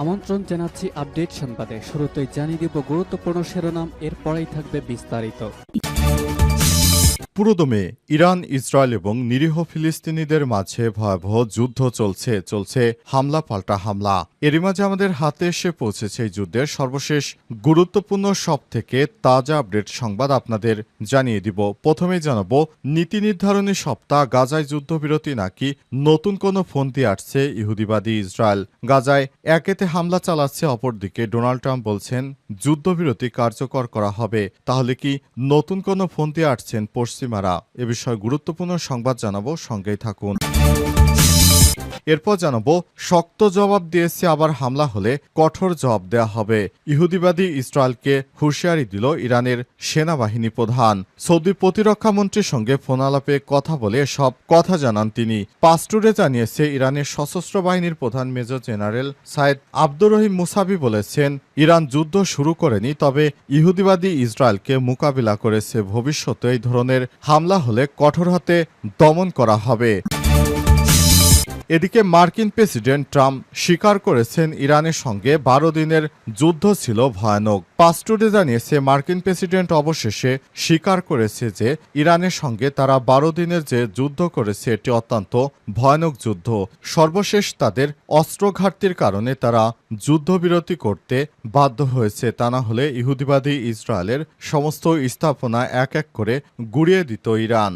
আমন্ত্রণ জানাচ্ছি আপডেট সংবাদে। শুরুতেই জানিয়ে দিব গুরুত্বপূর্ণ শিরোনাম, এরপরেই থাকবে বিস্তারিত। পুরোদমে ইরান, ইসরায়েল এবং নিরীহ ফিলিস্তিনিদের মাঝে ভয়াবহ যুদ্ধ চলছে হামলা পাল্টা হামলা। এরই মাঝে আমাদের হাতে এসে পৌঁছেছে এই যুদ্ধের সর্বশেষ গুরুত্বপূর্ণ সব থেকে তাজা আপডেট সংবাদ আপনাদের জানিয়ে দিব। প্রথমেই জানাবো, নীতি নির্ধারণী সপ্তাহ, গাজায় যুদ্ধবিরতি নাকি নতুন কোনো ফন্দি আটছে ইহুদিবাদী ইসরায়েল। গাজায় একেতে হামলা চালাচ্ছে, অপরদিকে ডোনাল্ড ট্রাম্প বলছেন যুদ্ধবিরতি কার্যকর করা হবে। তাহলে কি নতুন কোনো ফন্দি আটছেন পশ্চিমারা? এ বিষয়ে গুরুত্বপূর্ণ সংবাদ জানাবো, সঙ্গেই থাকুন। এরপর জানাবো, শক্ত জবাব দিয়েছে, আবার হামলা হলে কঠোর জবাব দেওয়া হবে। ইহুদিবাদী ইসরায়েলকে হুঁশিয়ারি দিল ইরানের সেনাবাহিনী প্রধান। সৌদি প্রতিরক্ষা মন্ত্রীর সঙ্গে ফোন আলাপে কথা বলে সব কথা জানান তিনি। পাস্টুরে জানিয়েছে, ইরানের সশস্ত্র বাহিনীর প্রধান মেজর জেনারেল সাইদ আব্দুর রহিম মুসাবি বলেছেন, ইরান যুদ্ধ শুরু করেনি, তবে ইহুদিবাদী ইসরায়েলকে মোকাবিলা করেছে। ভবিষ্যতে এই ধরনের হামলা হলে কঠোর হাতে দমন করা হবে। এদিকে মার্কিন প্রেসিডেন্ট ট্রাম্প স্বীকার করেছেন, ইরানের সঙ্গে 12 দিনের যুদ্ধ ছিল ভয়ানক। পাস্টুডে জানিয়েছে, মার্কিন প্রেসিডেন্ট অবশেষে স্বীকার করেছে যে ইরানের সঙ্গে তারা 12 দিনের যে যুদ্ধ করেছে এটি অত্যন্ত ভয়ানক যুদ্ধ। সর্বশেষ তাদের অস্ত্র ঘাটতির কারণে তারা যুদ্ধবিরতি করতে বাধ্য হয়েছে। তা না হলে ইহুদিবাদী ইসরায়েলের সমস্ত স্থাপনা এক এক করে গুঁড়িয়ে দিত ইরান।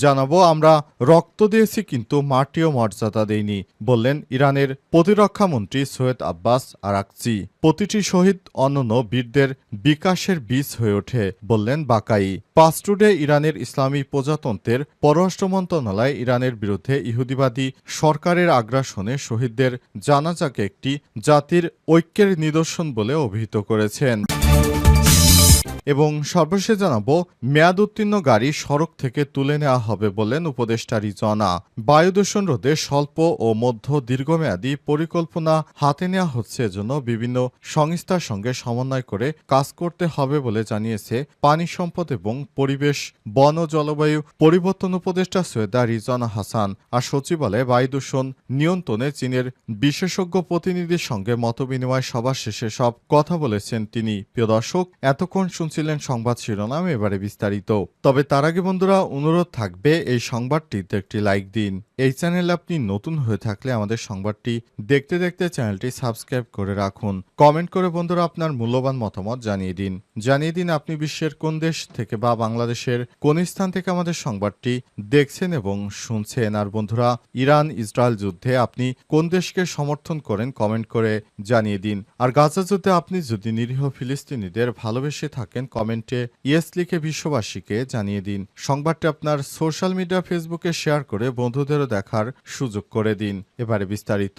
জানাবো, আমরা রক্ত দিয়েছি কিন্তু মাটিও মর্যাদা দেইনি, বললেন ইরানের প্রতিরক্ষা মন্ত্রী সৈয়দ আব্বাস আরাকচি। প্রতিটি শহীদ অনন্য বীরদের বিকাশের বীজ হয়ে ওঠে, বললেন বাকাই। পাস্টুডে ইরানের ইসলামী প্রজাতন্ত্রের পররাষ্ট্র মন্ত্রণালয় ইরানের বিরুদ্ধে ইহুদিবাদী সরকারের আগ্রাসনে শহীদদের জানাজাকে একটি জাতির ঐক্যের নিদর্শন বলে অভিহিত করেছেন। এবং সর্বশেষ জানাবো, মেয়াদ উত্তীর্ণ গাড়ি সড়ক থেকে তুলে নেওয়া হবে বললেন উপদেষ্টা রিজওয়ানা। বায়ু দূষণ রোধে স্বল্প ও মধ্য দীর্ঘমেয়াদী পরিকল্পনা হাতে নেওয়া হচ্ছে, এজন্য বিভিন্ন সংস্থার সঙ্গে সমন্বয় করে কাজ করতে হবে বলে জানিয়েছে পানি সম্পদ এবং পরিবেশ, বন ও জলবায়ু পরিবর্তন উপদেষ্টা সৈয়দা রিজওয়ানা হাসান। আর সচিবালয়ে বায়ু দূষণ নিয়ন্ত্রণে চীনের বিশেষজ্ঞ প্রতিনিধির সঙ্গে মতবিনিময় সভা শেষে সব কথা বলেছেন তিনি। প্রিয় দর্শক, এতক্ষণ ছিলেন সংবাদ শিরোনাম, এবারে বিস্তারিত। তবে তার আগে বন্ধুরা, অনুরোধ থাকবে এই সংবাদটিতে একটি লাইক দিন। এই চ্যানেলে আপনি নতুন হয়ে থাকলে আমাদের সংবাদটি দেখতে দেখতে চ্যানেলটি সাবস্ক্রাইব করে রাখুন। কমেন্ট করে বন্ধুরা আপনার মূল্যবান মতামত জানিয়ে দিন আপনি বিশ্বের কোন দেশ থেকে বা বাংলাদেশের কোন স্থান থেকে আমাদের সংবাদটি দেখছেন এবং শুনছেন। আর বন্ধুরা, ইরান ইসরায়েল যুদ্ধে আপনি কোন দেশকে সমর্থন করেন কমেন্ট করে জানিয়ে দিন। আর গাজা যুদ্ধে আপনি যদি নিরীহ ফিলিস্তিনিদের ভালোবেসে থাকেন কমেন্টে ইয়েস লিখে বিশ্ববাসীকে জানিয়ে দিন। সংবাদটি আপনার সোশ্যাল মিডিয়া ফেসবুকে শেয়ার করে বন্ধুদেরও দেখার সুযোগ করে দিন। এবারে বিস্তারিত।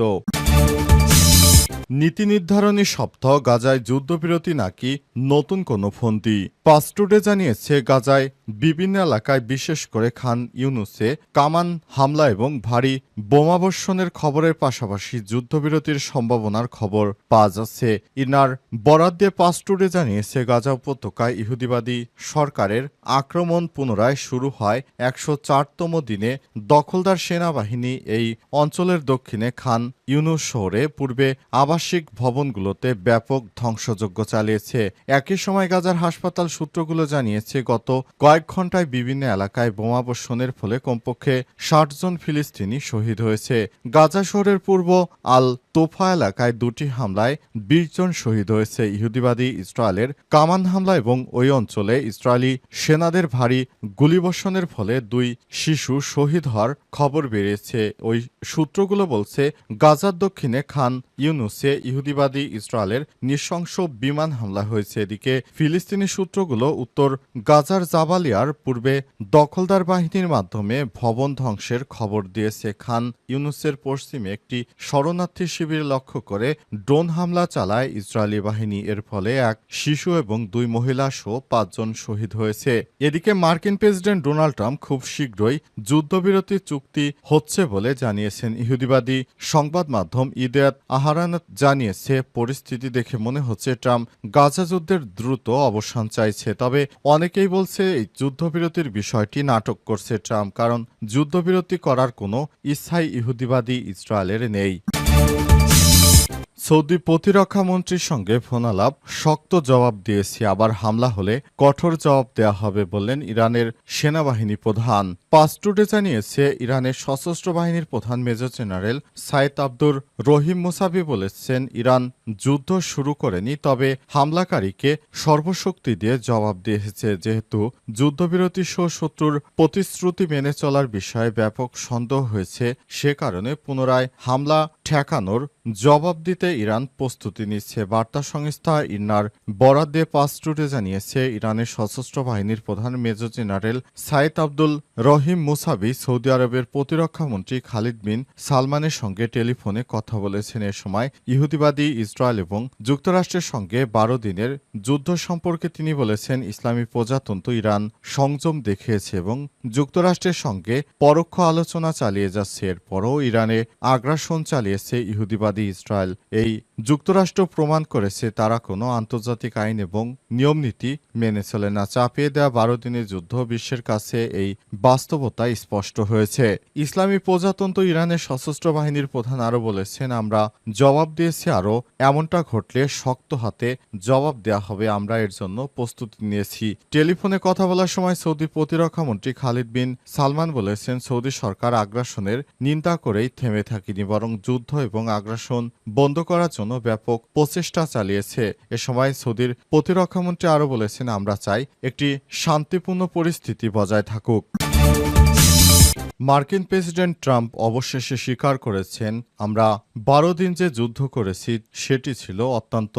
নীতি নির্ধারণী সপ্তাহ, গাজায় যুদ্ধবিরতি নাকি নতুন কোনো ফন্দি। পাস্টুডে জানিয়েছে, গাজায় বিভিন্ন এলাকায় বিশেষ করে খান ইউনুসে কামান হামলা এবং ভারী বোমাবর্ষণের খবরের পাশাপাশি যুদ্ধবিরতির সম্ভাবনার খবর পাওয়া যাচ্ছে। ইনার বরাদ দিয়ে পাস্টুডে জানিয়েছে, গাজা উপত্যকায় ইহুদিবাদী সরকারের আক্রমণ পুনরায় শুরু হয় 104তম দিনে। দখলদার সেনাবাহিনী এই অঞ্চলের দক্ষিণে খান ইউনুস শহরে পূর্বে আবাসিক ভবনগুলোতে ব্যাপক ধ্বংসযজ্ঞ চালিয়েছে। একই সময় গাজার হাসপাতাল সূত্রগুলো জানিয়েছে, গত কয়েক ঘন্টায় বিভিন্ন এলাকায় বোমাবর্ষণের ফলে কমপক্ষে 60 জন ফিলিস্তিনি শহীদ হয়েছে। গাজা শহরের পূর্ব আল তোফা এলাকায় 2টি হামলায় 20 জন শহীদ হয়েছে। ইহুদিবাদী ইসরায়েলের কামান হামলা এবং ওই অঞ্চলে ইসরায়েলি সেনাদের ভারী গুলিবর্ষণের ফলে 2 শিশু শহীদ হওয়ার খবর বেরিয়েছে। ওই সূত্রগুলো বলছে, গাজার দক্ষিণে খান ইউনুসে ইহুদিবাদী ইসরায়েলের নৃশংস বিমান হামলা হয়েছে। এদিকে ফিলিস্তিনি সূত্রগুলো উত্তর গাজার জাবালিয়ার পূর্বে দখলদার বাহিনীর মাধ্যমে ভবন ধ্বংসের খবর দিয়েছে। খান ইউনুসের পশ্চিমে একটি শরণার্থী শিবির লক্ষ্য করে ড্রোন হামলা চালায় ইসরায়েলি বাহিনী। এর ফলে এক শিশু এবং 2 মহিলা সহ 5 জন শহীদ হয়েছে। এদিকে মার্কিন প্রেসিডেন্ট ডোনাল্ড ট্রাম্প খুব শীঘ্রই যুদ্ধবিরতি চুক্তি হচ্ছে বলে জানিয়েছেন। ইহুদিবাদী সংবাদ মাধ্যম ইদিয়াত আহারানাত জানিয়েছে, পরিস্থিতি দেখে মনে হচ্ছে ট্রাম্প গাজা যুদ্ধের দ্রুত অবসান চাইছে। তবে অনেকেই বলছে এই যুদ্ধবিরতির বিষয়টি নাটক করছে ট্রাম্প, কারণ যুদ্ধবিরতি করার কোনো ইচ্ছাই ইহুদিবাদী ইসরায়েলের নেই। সৌদি প্রতিরক্ষা মন্ত্রীর সঙ্গে ফোনালাপ, শক্ত জবাব দিয়েছি, আবার হামলা হলে কঠোর জবাব দেওয়া হবে বললেন ইরানের সেনাবাহিনী প্রধান। পাঁচ টুডে জানিয়েছে ইরানের সশস্ত্র বাহিনীর প্রধান মেজর জেনারেল সাইদ আব্দুর রহিম মুসাবি বলেছেন, ইরান যুদ্ধ শুরু করেনি, তবে হামলাকারীকে সর্বশক্তি দিয়ে জবাব দিয়েছে। যেহেতু যুদ্ধবিরতি সহ শত্রুর প্রতিশ্রুতি মেনে চলার বিষয়ে ব্যাপক সন্দেহ হয়েছে, সে কারণে পুনরায় হামলা ঠেকানোর জবাব দিতে ইরান প্রস্তুতি নিচ্ছে। বার্তা সংস্থা ইরনার বরাদ দিয়ে পাঁচ টুডে জানিয়েছে, ইরানের সশস্ত্র বাহিনীর প্রধান মেজর জেনারেল সাইদ আব্দুল রহিম মুসাবি সৌদি আরবের প্রতিরক্ষা মন্ত্রী খালিদ বিন সালমানের সঙ্গে টেলিফোনে কথা বলেছেন। এ সময় ইহুদিবাদী ইসরায়েল এবং যুক্তরাষ্ট্রের সঙ্গে 12 দিনের যুদ্ধ সম্পর্কে তিনি বলেছেন, ইসলামী প্রজাতন্ত্র ইরান সংযম দেখিয়েছে এবং যুক্তরাষ্ট্রের সঙ্গে পরোক্ষ আলোচনা চালিয়ে যাচ্ছে। এরপরও ইরানে আগ্রাসন চালিয়েছে ইহুদিবাদী ইসরায়েল। এই যুক্তরাষ্ট্র প্রমাণ করেছে তারা কোনো আন্তর্জাতিক আইন এবং নিয়মনীতি মেনে চলে না। চাপিয়ে দেওয়া 12 দিনের যুদ্ধ বিশ্বের কাছে এই বাস্তবতা স্পষ্ট হয়েছে। ইসলামী প্রজাতন্ত্র ইরানের সশস্ত্র বাহিনীর প্রধান আরও বলেছেন, আমরা জবাব দিয়েছি, আরও এমনটা ঘটলে শক্ত হাতে জবাব দেওয়া হবে, আমরা এর জন্য প্রস্তুতি নিয়েছি। টেলিফোনে কথা বলার সময় সৌদি প্রতিরক্ষা মন্ত্রী খালিদ বিন সালমান বলেছেন, সৌদি সরকার আগ্রাসনের নিন্দা করেই থেমে থাকেনি, বরং যুদ্ধ এবং আগ্রাসন বন্ধ করার জন্য ব্যাপক প্রচেষ্টা চালিয়েছে। এ সময় সৌদির প্রতিরক্ষামন্ত্রী আরও বলেছেন, আমরা চাই একটি শান্তিপূর্ণ পরিস্থিতি বজায় থাকুক। মার্কিন প্রেসিডেন্ট ট্রাম্প অবশেষে স্বীকার করেছেন, আমরা 12 দিন যে যুদ্ধ করেছি সেটি ছিল অত্যন্ত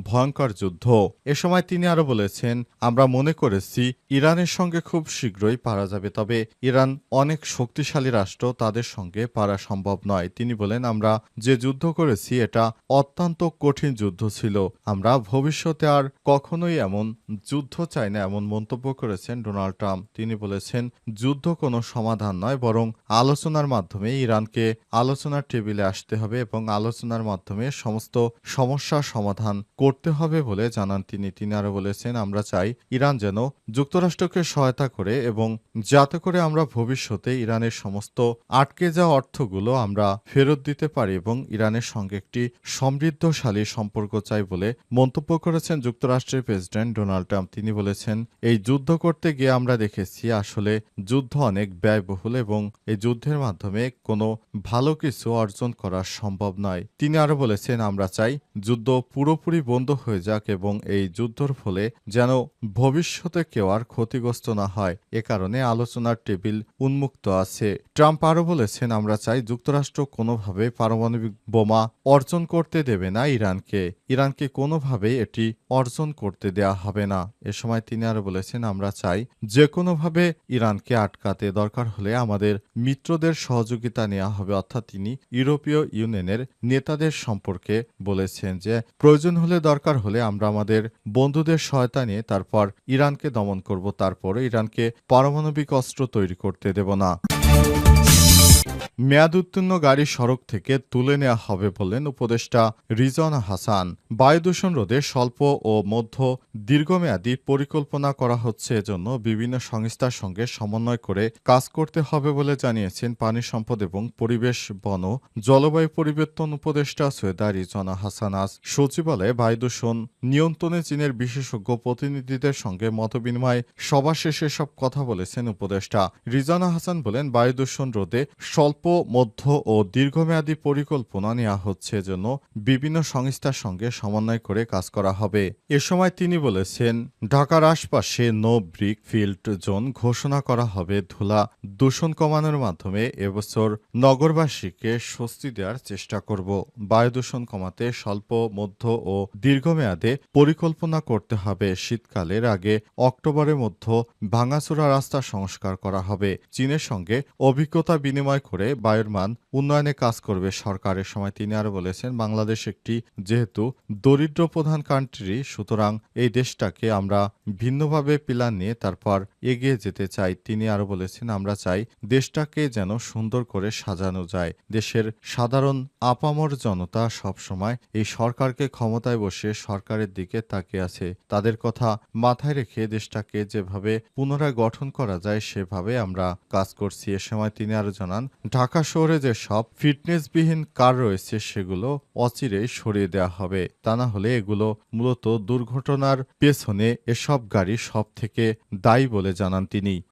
ভয়ঙ্কর যুদ্ধ। এ সময় তিনি আরও বলেছেন, আমরা মনে করেছি ইরানের সঙ্গে খুব শীঘ্রই পারা যাবে, তবে ইরান অনেক শক্তিশালী রাষ্ট্র, তাদের সঙ্গে পারা সম্ভব নয়। তিনি বলেন, আমরা যে যুদ্ধ করেছি এটা অত্যন্ত কঠিন যুদ্ধ ছিল, আমরা ভবিষ্যতে আর কখনোই এমন যুদ্ধ চাই না, এমন মন্তব্য করেছেন ডোনাল্ড ট্রাম্প। তিনি বলেছেন, যুদ্ধ কোনো সমাধান নয়, বরং আলোচনার মাধ্যমে ইরানকে আলোচনার টেবিলে আসতে হবে এবং আলোচনার মাধ্যমে সমস্ত সমস্যার সমাধান করতে হবে বলে জানান তিনি। তিনি আরও বলেছেন, আমরা চাই ইরান যেন যুক্তরাষ্ট্রকে সহায়তা করে এবং যাতে করে আমরা ভবিষ্যতে ইরানের সমস্ত আটকে যাওয়া অর্থগুলো আমরা ফেরত দিতে পারি এবং ইরানের সঙ্গে একটি সমৃদ্ধশালী সম্পর্ক চাই বলে মন্তব্য করেছেন যুক্তরাষ্ট্রের প্রেসিডেন্ট ডোনাল্ড ট্রাম্প। তিনি বলেছেন, এই যুদ্ধ করতে গিয়ে আমরা দেখেছি আসলে যুদ্ধ অনেক ব্যয়বহুল এবং এই যুদ্ধের মাধ্যমে কোনো ভালো কিছু অর্জন করা সম্ভব নয়। তিনি আরও বলেছেন, আমরা চাই যুদ্ধ পুরোপুরি বন্ধ হয়ে যাক এবং এই যুদ্ধর ফলে যেন ভবিষ্যতে কেউ আর ক্ষতিগ্রস্ত না হয়, এ কারণে আলোচনার টেবিল উন্মুক্ত আছে। ট্রাম্প আরও বলেছেন, আমরা চাই যুক্তরাষ্ট্র কোনোভাবে পারমাণবিক বোমা অর্জন করতে দেবে না ইরানকে কোনোভাবেই এটি অর্জন করতে দেয়া হবে না। এ সময় তিনি আরও বলেছেন, আমরা চাই যে কোনোভাবে ইরানকে আটকাতে, দরকার হলে আমাদের মিত্রদের সহযোগিতা নেওয়া হবে। অর্থাৎ তিনি ইউরোপীয় ইউনিয়নের নেতাদের সম্পর্কে বলেছেন যে প্রয়োজন হলে, দরকার হলে আমরা আমাদের বন্ধুদের সহায়তা নিয়ে তারপর ইরানকে দমন করব, তারপরে ইরানকে পারমাণবিক অস্ত্র তৈরি করতে দেব না। মেয়াদ উত্তীর্ণ গাড়ি সড়ক থেকে তুলে নেওয়া হবে বললেন উপদেষ্টা রিজওয়ানা হাসান। বায়ু দূষণ রোধে স্বল্প ও মধ্য দীর্ঘমেয়াদী পরিকল্পনা করা হচ্ছে, এজন্য বিভিন্ন সংস্থার সঙ্গে সমন্বয় করে কাজ করতে হবে বলে জানিয়েছেন পানি সম্পদ এবং পরিবেশ, বন ও জলবায়ু পরিবর্তন উপদেষ্টা সৈয়দা রিজওয়ানা হাসান আজ সচিবালয়ে বায়ু দূষণ নিয়ন্ত্রণে চীনের বিশেষজ্ঞ প্রতিনিধিদের সঙ্গে মতবিনিময় সভা শেষে সব কথা বলেছেন উপদেষ্টা। রিজওয়ানা হাসান বলেন, বায়ু দূষণ রোধে স্বল্প, মধ্য ও দীর্ঘমেয়াদী পরিকল্পনা নেওয়া হচ্ছে, জন্য বিভিন্ন সংস্থার সঙ্গে সমন্বয় করে কাজ করা হবে। এ সময় তিনি বলেছেন, ঢাকার আশপাশে নো ব্রিক ফিল্ড জোন ঘোষণা করা হবে। ধুলা দূষণ কমানোর মাধ্যমে এবছর নগরবাসীকে স্বস্তি দেওয়ার চেষ্টা করব। বায়ু দূষণ কমাতে স্বল্প, মধ্য ও দীর্ঘমেয়াদে পরিকল্পনা করতে হবে। শীতকালের আগে অক্টোবরের মধ্যে ভাঙাচোরা রাস্তা সংস্কার করা হবে। চীনের সঙ্গে অভিজ্ঞতা বিনিময় করে বায়ুর মান উন্নয়নে কাজ করবে সরকারের। সময় তিনি আরও বলেছেন, বাংলাদেশ একটি যেহেতু দরিদ্র প্রধান কান্ট্রি, সুতরাং এই দেশটাকে আমরা ভিন্নভাবে প্ল্যান নিয়ে তারপর এগিয়ে যেতে চাই। তিনি আরও বলেছেন, আমরা চাই দেশটাকে যেন সুন্দর করে সাজানো যায়। দেশের সাধারণ আপামর জনতা সবসময় এই সরকারকে ক্ষমতায় বসে সরকারের দিকে তাকিয়ে আছে। তাদের কথা মাথায় রেখে দেশটাকে যেভাবে পুনরায় গঠন করা যায় সেভাবে আমরা কাজ করছি। এ সময় তিনি আরও জানান, ঢাকা ঢাকা শহরে যে সব ফিটনেসবিহীন কার রয়েছে সেগুলো অচিরেই সরিয়ে দেওয়া হবে। তা না হলে এগুলো মূলত দুর্ঘটনার পেছনে এসব গাড়ি সব থেকে দায়ী বলে জানান তিনি।